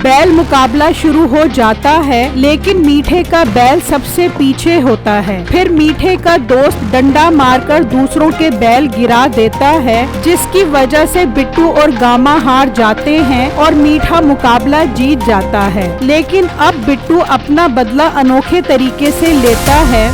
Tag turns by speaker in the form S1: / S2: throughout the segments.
S1: बैल मुकाबला शुरू हो जाता है, लेकिन मीठे का बैल सबसे पीछे होता है। फिर मीठे का दोस्त डंडा मारकर दूसरों के बैल गिरा देता है, जिसकी वजह से बिट्टू और गामा हार जाते हैं और मीठा मुकाबला जीत जाता है। लेकिन अब बिट्टू अपना बदला अनोखे तरीके से लेता है।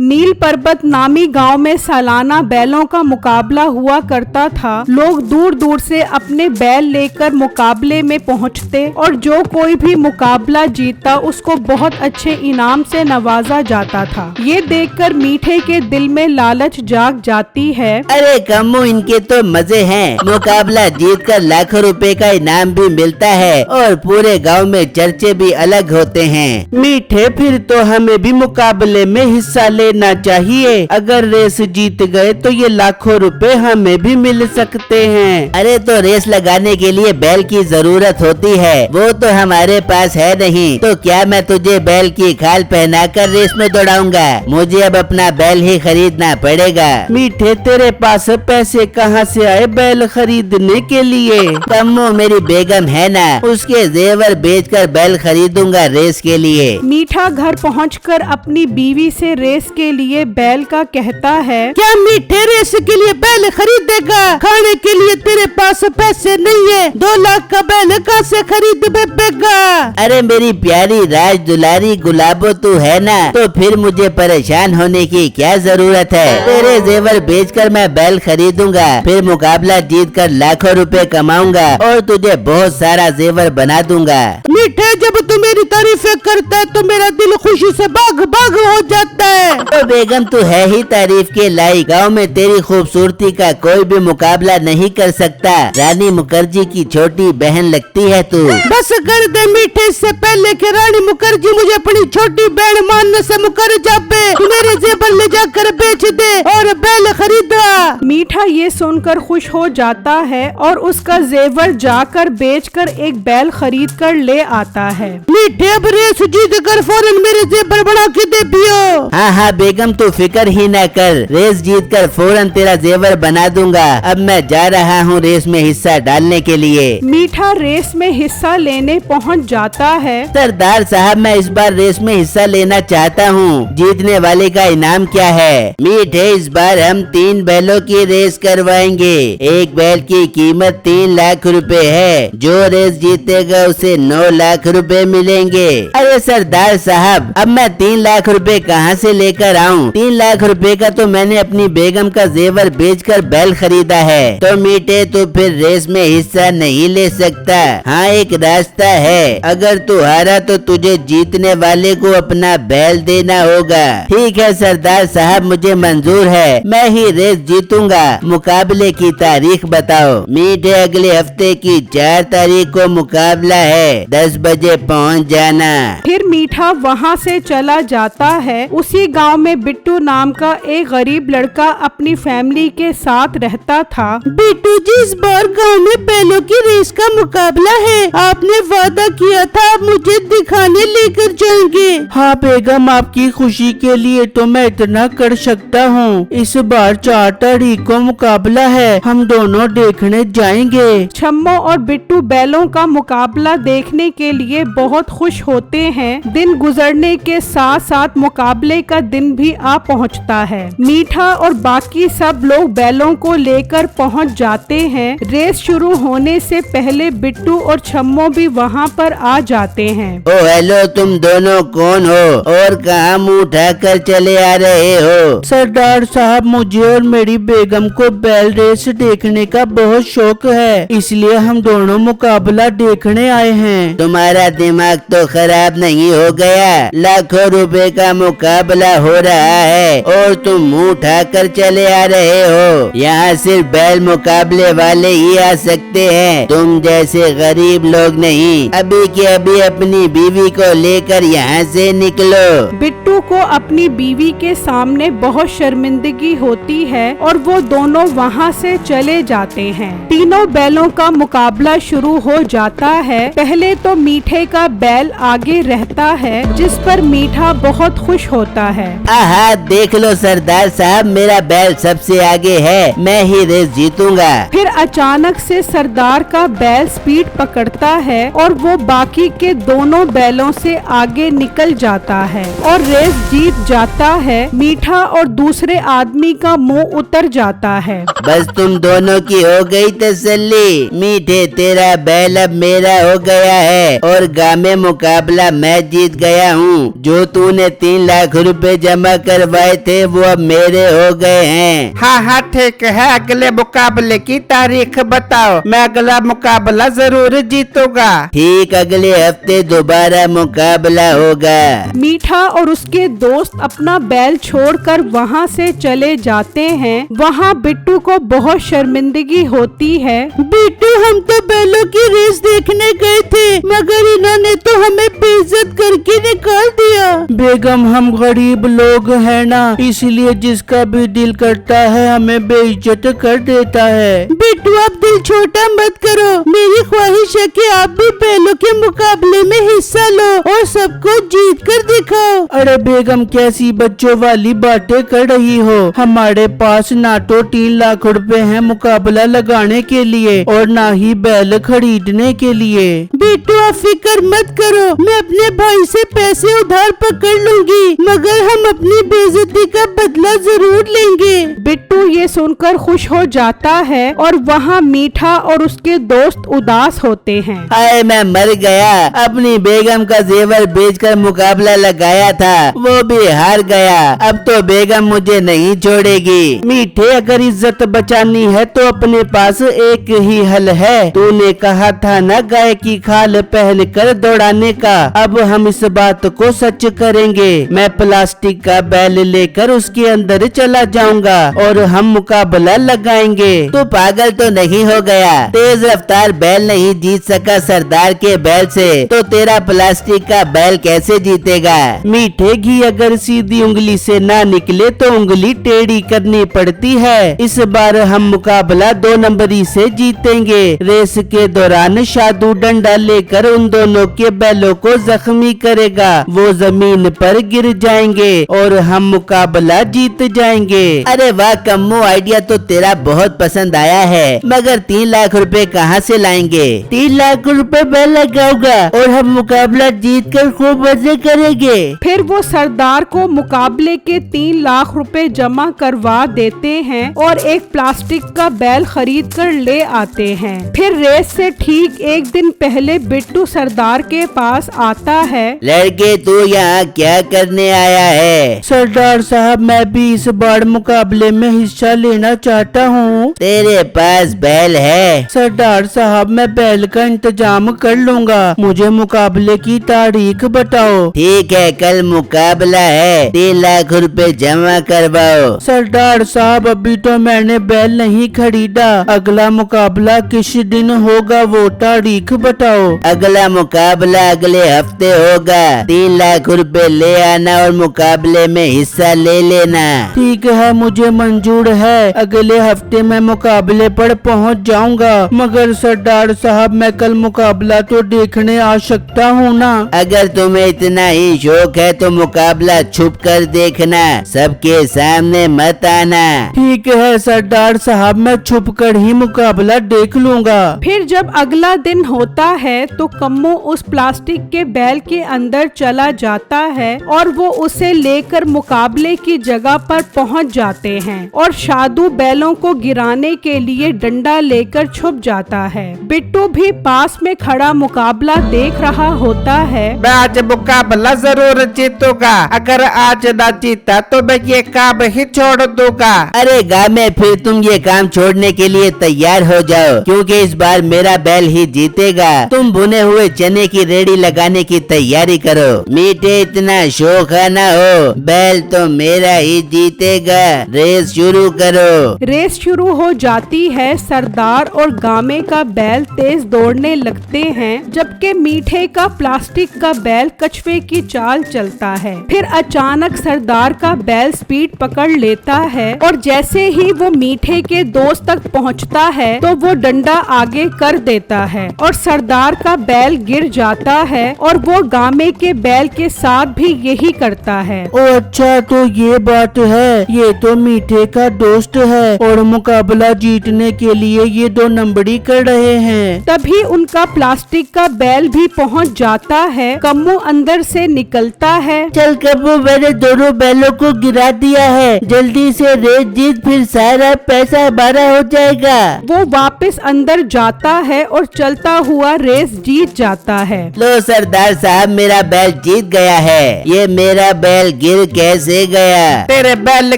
S1: नील पर्वत नामी गांव में सालाना बैलों का मुकाबला हुआ करता था। लोग दूर दूर से अपने बैल लेकर मुकाबले में पहुंचते और जो कोई भी मुकाबला जीतता उसको बहुत अच्छे इनाम से नवाजा जाता था। ये देखकर मीठे के दिल में लालच जाग जाती है।
S2: अरे कम्मू, इनके तो मजे हैं। मुकाबला जीतकर लाखों रुपए का इनाम भी मिलता है और पूरे गांव में चर्चे भी अलग होते हैं।
S3: मीठे, फिर तो हमें भी मुकाबले में हिस्सा लेना चाहिए। अगर रेस जीत गए तो ये लाखों रुपए हमें भी मिल सकते हैं।
S2: अरे तो रेस लगाने के लिए बैल की जरूरत होती है, वो तो हमारे पास है नहीं। तो क्या मैं तुझे बैल की खाल पहनाकर रेस में दौड़ाऊंगा? मुझे अब अपना बैल ही खरीदना पड़ेगा।
S3: मीठे, तेरे पास पैसे कहाँ से आए बैल खरीदने के लिए?
S2: कम्मू, मेरी बेगम है ना, उसके जेवर बेचकर बैल खरीदूंगा रेस के लिए।
S1: मीठा घर पहुंचकर अपनी बीवी से रेस के लिए बैल का कहता है।
S3: क्या मीठे रेस के लिए बैल खरीदेगा? खाने के लिए तेरे पास पैसे नहीं है। 2 लाख का बैल कहाँ से खरीद बेगा?
S2: अरे मेरी प्यारी राज दुलारी गुलाबो तू है ना, तो फिर मुझे परेशान होने की क्या जरूरत है? तेरे जेवर बेचकर मैं बैल खरीदूंगा, फिर मुकाबला जीतकर लाखों रुपए कमाऊंगा और तुझे बहुत सारा जेवर बना दूंगा।
S3: मीठे, जब तू मेरी तारीफें करता है तो मेरा दिल खुशी से बाग बाग हो जाता है।
S2: तो बेगम, तू है ही तारीफ के लायक। गांव में तेरी खूबसूरती का कोई भी मुकाबला नहीं कर सकता। रानी मुखर्जी की छोटी बहन लगती है तू।
S3: बस कर दे मीठे, इससे पहले कि रानी मुखर्जी मुझे अपनी छोटी बहन मानने से मुकर जाए, मेरे जेवर ले जाकर बेच दे और बैल खरीदा।
S1: मीठा ये सुनकर खुश हो जाता है और उसका जेवर जाकर बेचकर एक बैल खरीद कर ले आता है।
S3: मीठे, अब रेस जीत कर फौरन मेरे जेवर बना के दे पियो।
S2: हाँ हाँ बेगम, तू फिक्र ही न कर, रेस जीतकर फौरन तेरा जेवर बना दूंगा। अब मैं जा रहा हूँ रेस में हिस्सा डालने के लिए।
S1: मीठा रेस में हिस्सा लेने पहुँच जाता है।
S2: सरदार साहब, मैं इस बार रेस में हिस्सा लेना चाहता हूँ। जीतने वाले का इनाम क्या है? मीठे, इस बार हम 3 बैलों की रेस करवाएंगे। एक बैल की कीमत 3 लाख रुपए है। जो रेस जीतेगा उसे 9 लाख रुपए मिलेंगे। अरे सरदार साहब, अब मैं 3 लाख रुपए कहाँ से लेकर आऊँ? 3 लाख रुपए का तो मैंने अपनी बेगम का जेवर बेचकर बैल खरीदा है। तो मीठे, तो फिर रेस में हिस्सा नहीं ले सकता। हाँ, एक रास्ता है। अगर तू हारा तो तुझे जीतने वाले को अपना बैल देना होगा। ठीक है सरदार साहब, मुझे मंजूर है। मैं ही रेस जीतूंगा। मुकाबले की तारीख बताओ? मीठे, अगले हफ्ते की 4 तारीख को मुकाबला है। 10 बजे पहुँच जाना।
S1: फिर मीठा वहाँ से चला जाता है। उसी गांव में बिट्टू नाम का एक गरीब लड़का अपनी फैमिली के साथ रहता था।
S3: बिट्टू जी, इस बार गांव में बैलों की रेस का मुकाबला है। आपने वादा किया था आप मुझे दिखाने लेकर जाएंगे। हाँ बेगम, आपकी खुशी के लिए तो मैं इतना कर सकता हूँ। इस बार 4 तारीख को मुकाबला है, हम दोनों देखने जाएंगे।
S1: छम्मो और बिट्टू बैलों का मुकाबला देखने के लिए बहुत खुश होते हैं। दिन गुजरने के साथ साथ मुकाबले का दिन भी आ पहुंचता है। मीठा और बाकी सब लोग बैलों को लेकर पहुंच जाते हैं। रेस शुरू होने से पहले बिट्टू और छम्मो भी वहां पर आ जाते हैं।
S2: ओ हेलो, तुम दोनों कौन हो और कहाँ मुँह उठाकर चले आ रहे हो?
S3: सरदार साहब, मुझे और मेरी बेगम को बैल रेस देखने का बहुत शौक है, इसलिए हम दोनों मुकाबला देखने आए हैं।
S2: तुम्हारा दिमाग तो खराब नहीं हो गया? लाखों रुपए का मुकाबला हो रहा है और तुम मुंह उठाकर चले आ रहे हो। यहाँ सिर्फ बैल मुकाबले वाले ही आ सकते हैं, तुम जैसे गरीब लोग नहीं। अभी के अभी अपनी बीवी को लेकर यहाँ से निकलो।
S1: बिट्टू को अपनी बीवी के सामने बहुत शर्मिंदगी होती है और वो दोनों वहाँ से चले जाते हैं। तीनों बैलों का मुकाबला शुरू हो जाता है। पहले तो मीठे का बैल आगे रहता है, जिस पर मीठा बहुत खुश होता है।
S2: आहा, देख लो सरदार साहब, मेरा बैल सबसे आगे है, मैं ही रेस जीतूंगा।
S1: फिर अचानक से सरदार का बैल स्पीड पकड़ता है और वो बाकी के दोनों बैलों से आगे निकल जाता है और रेस जीत जाता है। मीठा और दूसरे आदमी का मुंह उतर जाता है।
S2: बस तुम दोनों की हो गई तसल्ली। मीठे, तेरा बैल अब मेरा हो गया है और गाँव में मुकाबला मैं जीत गया हूँ। जो तूने 3 लाख रुपए जमा करवाए थे वो अब मेरे हो गए हैं।
S3: हाँ हाँ ठीक है, अगले मुकाबले की तारीख बताओ, मैं अगला मुकाबला जरूर जीतूंगा।
S2: ठीक, अगले हफ्ते दोबारा मुकाबला होगा।
S1: मीठा और उसके दोस्त अपना बैल छोड़कर वहाँ से चले जाते हैं। वहाँ बिट्टू को बहुत शर्मिंदगी होती है।
S3: बिट्टू, हम तो बैलों की रेस देखने गए थे, मगर इन्होंने तो हमें बेइज्जत करके निकाल दिया। बेगम, हम गरीब लोग हैं ना, इसलिए जिसका भी दिल करता है हमें बेइज्जत कर देता है। बिट्टू, आप दिल छोटा मत करो, मेरी ख्वाहिश है कि आप भी बैलों के मुकाबले में हिस्सा लो और सबको जीत कर दिखाओ। अरे बेगम, कैसी बच्चों वाली बातें कर रही हो? हमारे पास ना तो 3 लाख रुपए हैं मुकाबला लगाने के लिए और ना ही बैल खरीदने के लिए। बिट्टू, आप फिक्र मत करो, मैं अपने भाई से पैसे उधार पकड़ लूंगी, मगर हम अपनी बेइज्जती का बदला जरूर लेंगे।
S1: बिट्टू ये सुनकर खुश हो जाता है और वहाँ मीठा और उसके दोस्त उदास होते हैं।
S2: हाय, मैं मर गया। अपनी बेगम का जेवर बेचकर मुकाबला लगाया था, वो भी हार गया। अब तो बेगम मुझे नहीं छोड़ेगी।
S3: मीठे, अगर इज्जत बचानी है तो अपने पास एक ही हल है। तूने कहा था ना गाय की खाल पहन कर दौड़ाने का। अब हम इस बात को सच करेंगे। मैं प्लास्टिक का बैल लेकर उसके अंदर चला जाऊंगा और हम मुकाबला लगाएंगे।
S2: तू पागल तो नहीं हो गया? तेज रफ्तार बैल नहीं जीत सका सरदार के बैल से, तो तेरा प्लास्टिक का बैल कैसे जीतेगा?
S3: मीठे, घी अगर सीधी उंगली से ना निकले तो उंगली टेढ़ी करनी पड़ती है। इस बार हम मुकाबला 2 नंबरी से जीतेंगे। रेस के दौरान शादू डंडा लेकर उन दोनों के बैलों को जख्मी करेगा, वो जमीन पर गिर जाएंगे और हम मुकाबला जीत जाएंगे।
S2: अरे वाह कम्मू, आइडिया तो तेरा बहुत पसंद आया है, मगर 3 लाख रुपए कहाँ से लाएंगे?
S3: 3 लाख रुपए मैं लगाऊंगा और हम मुकाबला जीत कर खूब मजे करेंगे।
S1: फिर वो सरदार को मुकाबले के 3 लाख रुपए जमा करवा देते हैं और एक प्लास्टिक का बैल खरीद कर ले आते हैं। फिर रेस से ठीक एक दिन पहले बिट्टू सरदार के पास आता है।
S2: लड़के, तू यहाँ क्या करने आया है?
S3: सरदार साहब, मैं भी इस बार मुकाबले में हिस्सा लेना चाहता हूँ।
S2: तेरे पास बैल है?
S3: सरदार साहब, मैं बैल का इंतजाम कर लूँगा, मुझे मुकाबले की तारीख बताओ।
S2: ठीक है, कल मुकाबला है, 3 लाख रुपए जमा करवाओ।
S3: सरदार साहब, अभी तो मैंने बैल नहीं खरीदा, अगला मुकाबला किस दिन होगा वो तारीख बताओ।
S2: अगला मुकाबला अगले हफ्ते होगा। 3 लाख रुपए ले आना और मुकाबले में हिस्सा ले लेना।
S3: ठीक है, मुझे मंजूर है, अगले हफ्ते मैं मुकाबले पर पहुंच जाऊंगा। मगर सरदार साहब, मैं कल मुकाबला तो देखने आ सकता हूँ ना?
S2: अगर तुम्हें इतना ही शौक है तो मुकाबला छुप कर देखना, सबके सामने मत आना।
S3: ठीक है सरदार साहब, मैं छुप कर ही मुकाबला देख लूंगा।
S1: फिर जब अगला दिन होता है तो कम्मू उस प्लास्टिक के बैल के अंदर चला जाता है और वो उसे लेकर मुकाबले की जगह पर पहुंच जाते हैं और शादू बैलों को गिराने के लिए डंडा लेकर छुप जाता है। बिट्टू भी पास में खड़ा मुकाबला देख रहा होता है।
S3: मैं आज मुकाबला जरूर जीतूंगा, अगर आज ना जीता तो मैं ये काम ही छोड़ दूंगा।
S2: अरे गामे, फिर तुम ये काम छोड़ने के लिए तैयार हो जाओ, क्योंकि इस बार मेरा बैल ही जीतेगा। तुम भुने हुए चने की रेडी लगाने की तैयारी करो। मीठे, इतना शौक न हो, बैल तो मेरा ही जीतेगा। रेस शुरू करो।
S1: रेस शुरू हो जाती है। सरदार और गामे का बैल तेज दौड़ने लगते हैं, जबकि मीठे का प्लास्टिक का बैल कछुए की चाल चलता है। फिर अचानक सरदार का बैल स्पीड पकड़ लेता है और जैसे ही वो मीठे के दोस्त तक पहुंचता है तो वो डंडा आगे कर देता है और सरदार का बैल गिर जाता है और वो गामे के बैल के साथ भी यही करता है।
S3: ओ अच्छा, तो ये बात है। ये तो मीठे का दोस्त है और मुकाबला जीतने के लिए ये दो नंबरी कर रहे हैं।
S1: तभी उनका प्लास्टिक का बैल भी पहुंच जाता है। कम्मू अंदर से निकलता है।
S2: चल कब्बू, मैंने दोनों बैलों को गिरा दिया है, जल्दी से रेस जीत, फिर सारा पैसा हमारा हो जाएगा।
S1: वो वापस अंदर जाता है और चलता हुआ रेस जीत जाता है।
S2: लो सरदार साहब, मेरा बैल जीत गया है। ये मेरा बैल गिर कैसे गया?
S3: तेरे बैल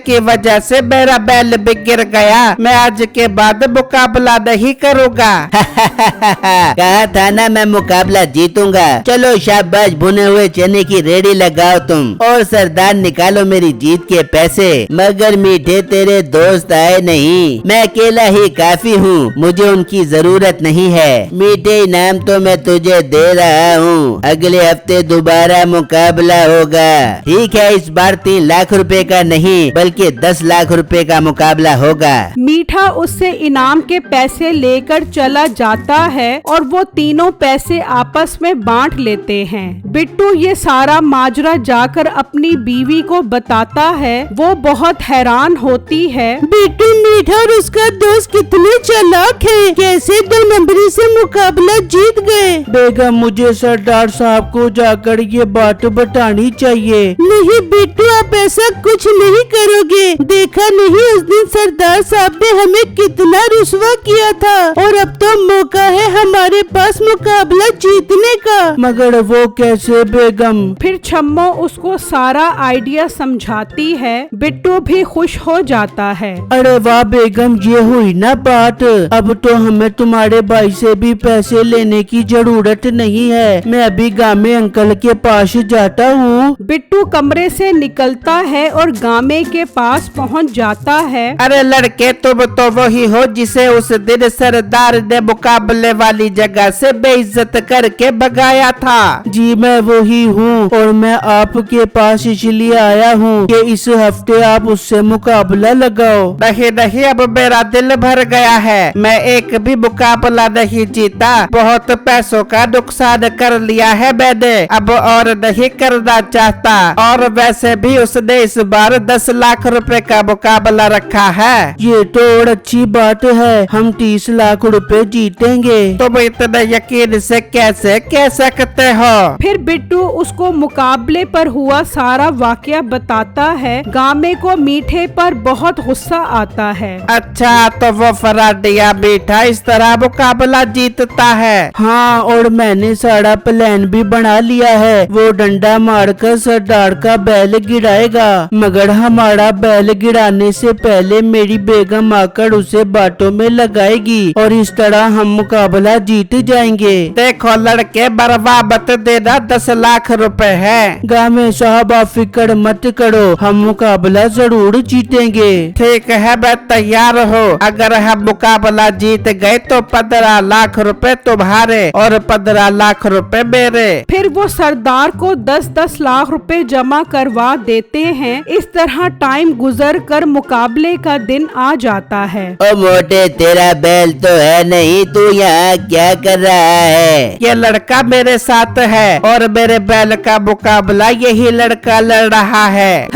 S3: की वजह से मेरा बैल भी गिर गया। मैं आज के बाद मुकाबला नहीं करूँगा।
S2: कहा था ना मैं मुकाबला जीतूंगा। चलो शाबाश, भुने हुए चने की रेडी लगाओ तुम, और सरदार निकालो मेरी जीत के पैसे। मगर मीठे तेरे दोस्त आए नहीं, मैं अकेला ही काफी हूँ, मुझे उनकी जरूरत नहीं है। मीठे इनाम तो मैं तुझे दे रहा हूँ, अगले हफ्ते दोबारा मुकाबला होगा। ठीक है, इस बार 3 लाख रुपए का नहीं बल्कि 10 लाख रुपए का मुकाबला होगा।
S1: मीठा उससे इनाम के पैसे लेकर चला जाता है और वो तीनों पैसे आपस में बांट लेते हैं। बिट्टू ये सारा माजरा जाकर अपनी बीवी को बताता है। वो बहुत हैरान होती है।
S3: बिट्टू, मीठा और उसका दोस्त कितने चालाक है, कैसे 2 नंबरी से मुकाबला जीत गए। बेगम, मुझे सरदार साहब को जाकर ये बात बतानी चाहिए। नहीं बिट्टू, आप ऐसा कुछ नहीं करोगे। देखा नहीं उस दिन सरदार साहब ने हमें कितना रुस्वा किया था, और अब तो मौका है हमारे पास मुकाबला जीतने का। मगर वो कैसे बेगम?
S1: फिर छम्मो उसको सारा आइडिया समझाती है। बिट्टू भी खुश हो जाता है।
S3: अरे वाह बेगम, ये हुई ना बात। अब तो हमें तुम्हारे भाई से भी पैसे लेने की जरूरत नहीं है। मैं अभी गामे अंकल के पास जाता हूँ।
S1: बिट्टू कमरे से निकलता है और गामे के पास पहुँच जाता है।
S3: अरे लड़के, तुम तो वही हो जिसे उस दिन सरदार ने मुकाबले वाली जगह से बेइज्जत करके भगाया था। जी मैं वही हूँ, और मैं आपके पास इसलिए आया हूँ कि इस हफ्ते आप उससे मुकाबला लगाओ। नहीं नहीं, अब मेरा दिल भर गया है। मैं एक भी मुकाबला नहीं जीता, बहुत पैसों का नुकसान कर लिया है मैंने, अब और नहीं करना चाहता। और वैसे भी उसने इस बार 10 लाख रुपए का मुकाबला रखा है। ये तो और अच्छी बात है, हम 30 लाख रुपए जीतेंगे। तुम इतने यकीन से कैसे कह सकते हो?
S1: फिर बिट्टू उसको मुकाबले पर हुआ सारा वाकया बताता है। गामे को मीठे पर बहुत गुस्सा आता है।
S3: अच्छा, तो वो फराडिया मीठा इस तरह मुकाबला जीतता है? हाँ, और मैंने सारा प्लान भी बना लिया है। वो डंडा मारकर सरदार का बैल गिराएगा, मगर हमारा बैल गिराने से पहले मेरी बेगम आकर उसे बातों में लगाएगी, और इस तरह हम मुकाबला जीत जाएंगे। देखो लड़के, बर्बाद मत देना, 10 लाख रुपए है। गामे साहब, आप फिक्र मत करो, हम मुकाबला जरूर जीतेंगे। ठीक है, मैं तैयार हूँ। अगर हम मुकाबला जीत गए तो 15 लाख रुपए तुम्हारे और 15 लाख रुपए मेरे।
S1: फिर वो सरदार को 10-10 लाख रुपए जमा करवा देते हैं। इस तरह टाइम गुजर कर मुकाबले का दिन आ जाता है।
S2: ओ मोटे, तेरा बैल तो है नहीं, तू यहाँ क्या कर रहा है?
S3: ये लड़का मेरे साथ है और मेरे बैल का मुकाबला यही लड़का लड़ रहा है।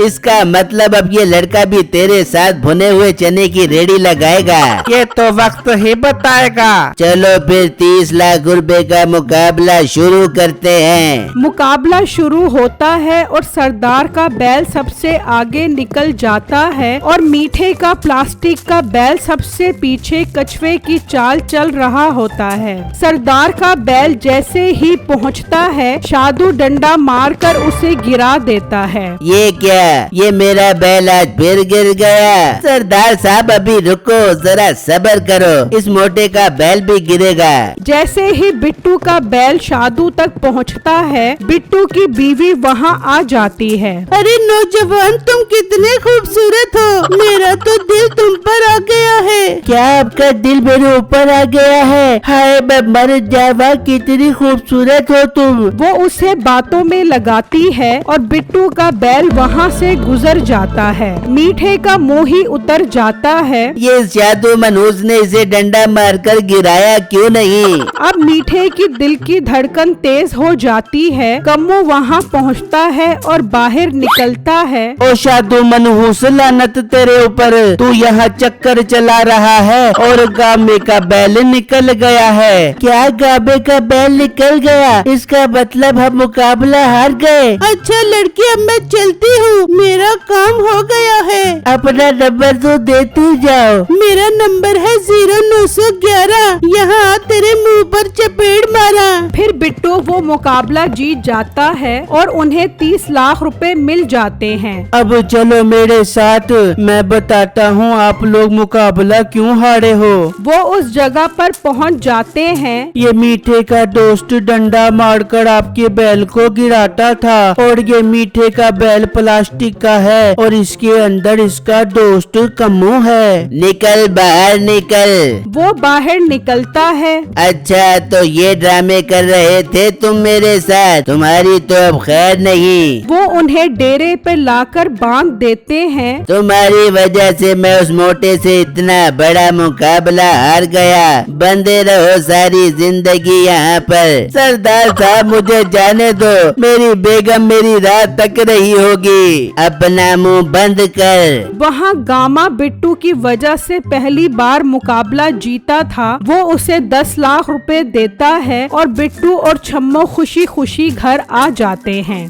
S2: इसका मतलब अब ये लड़का भी तेरे साथ भुने हुए चने की रेडी लगाएगा।
S3: ये तो वक्त ही बताएगा।
S2: चलो फिर 30 लाख रुपए का मुकाबला शुरू करते हैं।
S1: मुकाबला शुरू होता है और सरदार का बैल सबसे आगे निकल जाता है और मीठे का प्लास्टिक का बैल सबसे पीछे कछुए की चाल चल रहा होता है। सरदार का बैल जैसे ही पहुंचता है, शादू डंडा मारकर उसे गिरा देता है।
S2: ये क्या? ये मेरा बैल आज फिर गिर गया। सरदार साहब, अभी रुको, जरा सब्र करो, इस मोटे का बैल भी गिरेगा।
S1: जैसे ही बिट्टू का बैल शादू तक पहुंचता है, बिट्टू की बीवी वहां आ जाती है।
S3: अरे नौजवान, तुम कितने खूबसूरत हो, मेरा तो दिल तुम पर आ गया है। क्या आपका दिल मेरे ऊपर आ गया है? हाय मैं मर जावा, कितनी खूबसूरत हो तुम।
S1: वो उसे बातों में लगाती है और बिट्टू का बैल वहाँ से गुजर जाता है। मीठे का मोह ही उतर जाता है।
S2: ये जादू मनहूस ने इसे डंडा मारकर गिराया क्यों नहीं?
S1: अब मीठे की दिल की धड़कन तेज हो जाती है। कम्मो वहाँ पहुँचता है और बाहर निकलता है।
S3: ओ शादू मनहूस, लानत तेरे ऊपर, तू यहाँ चक्कर चला रहा है और गामे का बैल निकल गया है।
S2: क्या गाबे का बैल निकल गया? इसका मतलब हम मुकाबला हार गए।
S3: अच्छा लड़की, अब मैं चलती हूँ, मेरा काम हो गया है।
S2: अपना नंबर तो देती जाओ।
S3: मेरा नंबर है 0911। यहाँ तेरे मुंह पर चपेट मारा।
S1: फिर बिट्टू वो मुकाबला जीत जाता है और उन्हें 30 लाख रुपए मिल जाते हैं।
S3: अब चलो मेरे साथ, मैं बताता हूँ आप लोग मुकाबला क्यों हारे हो।
S1: वो उस जगह पर पहुँच जाते हैं।
S3: ये मीठे का दोस्त डंडा मारकर आपके बैल को गिराता था और ये मीठे का बैल प्लास्टिक का है और इसके अंदर इसका दोस्त कम्मो है।
S2: निकल बाहर निकल।
S1: वो बाहर निकलता है।
S2: अच्छा तो ये ड्रामे कर रहे थे तुम मेरे साथ, तुम्हारी तो अब खैर नहीं।
S1: वो उन्हें डेरे पे लाकर बांध देते हैं।
S2: तुम्हारी वजह से मैं उस मोटे से इतना बड़ा मुकाबला हार गया। बंदे रहो सारी जिंदगी यहाँ पर। सरदार साहब मुझे जाने दो, मेरी बेगम मेरी राह तक रही होगी। अपना मुंह बंद कर।
S1: वहाँ गामा बिट्टू की वजह से पहली बार मुकाबला जीता था। वो उसे 10 लाख रुपए देता है और बिट्टू और छम्मो खुशी खुशी घर आ जाते हैं।